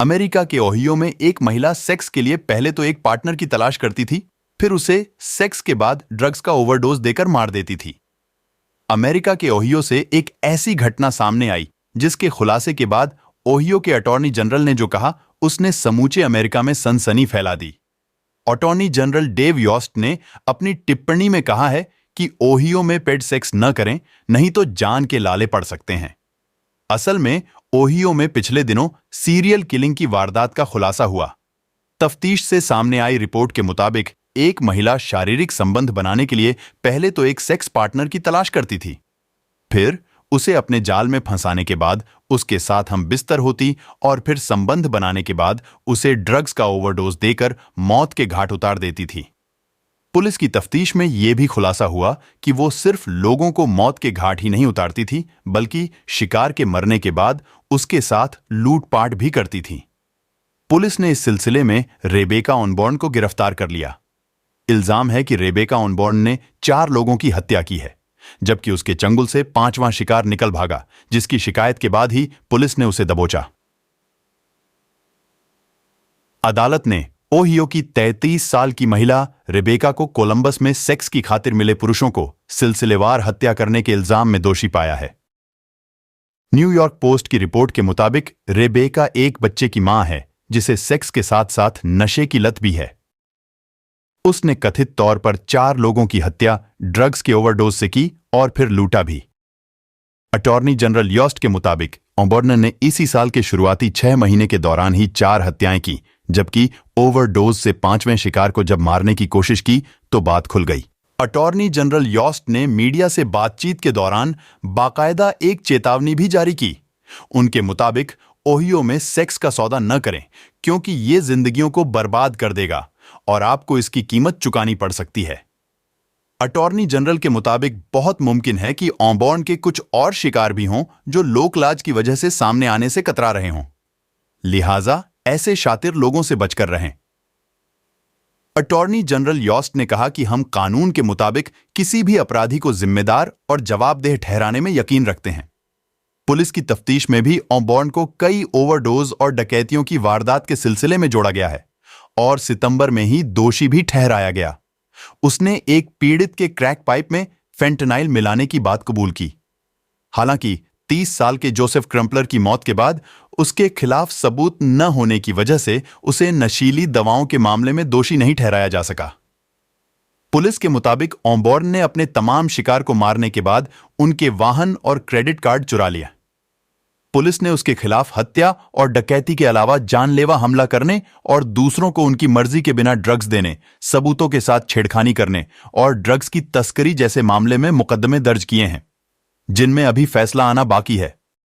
America के Ohio में एक महिला सेक्स के लिए पहले तो एक पार्टनर की तलाश करती थी, फिर उसे सेक्स के बाद ड्रग्स का ओवरडोज देकर मार देती थी। अमेरिका के ओहियो से एक ऐसी घटना सामने आई जिसके खुलासे के बाद ओहियो के अटॉर्नी जनरल ने जो कहा उसने समूचे अमेरिका में सनसनी फैला दी। अटॉर्नी जनरल डेव योस्ट ने अपनी टिप्पणी में कहा है कि ओहियो में पेड सेक्स न करें, नहीं तो जान के लाले पड़ सकते हैं। असल में ओहियो में पिछले दिनों सीरियल किलिंग की वारदात का खुलासा हुआ। तफ्तीश से सामने आई रिपोर्ट के मुताबिक एक महिला शारीरिक संबंध बनाने के लिए पहले तो एक सेक्स पार्टनर की तलाश करती थी, फिर उसे अपने जाल में फंसाने के बाद उसके साथ हम बिस्तर होती और फिर संबंध बनाने के बाद उसे ड्रग्स का ओवरडोज देकर मौत के घाट उतार देती थी। पुलिस की तफ्तीश में यह भी खुलासा हुआ कि वो सिर्फ लोगों को मौत के घाट ही नहीं उतारती थी, बल्कि शिकार के मरने के बाद उसके साथ लूटपाट भी करती थी। पुलिस ने इस सिलसिले में रेबेका ऑनबॉर्न को गिरफ्तार कर लिया। इल्जाम है कि रेबेका ऑनबॉर्न ने 4 लोगों की हत्या की है, जबकि उसके चंगुल से 5वां शिकार निकल भागा, जिसकी शिकायत के बाद ही पुलिस ने उसे दबोचा। अदालत ने ओहियो की 33 साल की महिला रेबेका को कोलंबस में सेक्स की खातिर मिले पुरुषों को सिलसिलेवार हत्या करने के इल्जाम में दोषी पाया है। न्यूयॉर्क पोस्ट की रिपोर्ट के मुताबिक रेबेका एक बच्चे की मां है जिसे सेक्स के साथ साथ नशे की लत भी है। उसने कथित तौर पर 4 लोगों की हत्या ड्रग्स के ओवरडोज से की और फिर लूटा भी। अटॉर्नी जनरल योस्ट के मुताबिक ऑनबॉर्न ने इसी साल के शुरुआती 6 महीने के दौरान ही 4 हत्याएं की, जबकि ओवरडोज से 5वें शिकार को जब मारने की कोशिश की तो बात खुल गई। अटॉर्नी जनरल योस्ट ने मीडिया से बातचीत के दौरान बाकायदा एक चेतावनी भी जारी की। उनके मुताबिक ओहियो में सेक्स का सौदा न करें, क्योंकि ये जिंदगियों को बर्बाद कर देगा और आपको इसकी कीमत चुकानी पड़ सकती है। अटॉर्नी जनरल के मुताबिक बहुत मुमकिन है कि ऑनबॉर्न के कुछ और शिकार भी हों जो लोकलाज की वजह से सामने आने से कतरा रहे हों, लिहाजा ऐसे शातिर लोगों से बचकर रहें। अटॉर्नी जनरल योस्ट ने कहा कि हम कानून के मुताबिक किसी भी अपराधी को जिम्मेदार और जवाबदेह ठहराने में यकीन रखते हैं। पुलिस की तफ्तीश में भी ऑनबॉर्न को कई ओवरडोज और डकैतियों की वारदात के सिलसिले में जोड़ा गया है और सितंबर में ही दोषी भी ठहराया गया। उसने एक पीड़ित के क्रैक पाइप में फेंटनाइल मिलाने की बात कबूल की। हालांकि 30 साल के जोसेफ क्रम्पलर की मौत के बाद उसके खिलाफ सबूत न होने की वजह से उसे नशीली दवाओं के मामले में दोषी नहीं ठहराया जा सका। पुलिस के मुताबिक ऑनबॉर्न ने अपने तमाम शिकार को मारने के बाद उनके वाहन और क्रेडिट कार्ड चुरा लिया। पुलिस ने उसके खिलाफ हत्या और डकैती के अलावा जानलेवा हमला करने और दूसरों को उनकी मर्जी के बिना ड्रग्स देने, सबूतों के साथ छेड़खानी करने और ड्रग्स की तस्करी जैसे मामले में मुकदमे दर्ज किए हैं, जिनमें अभी फैसला आना बाकी है।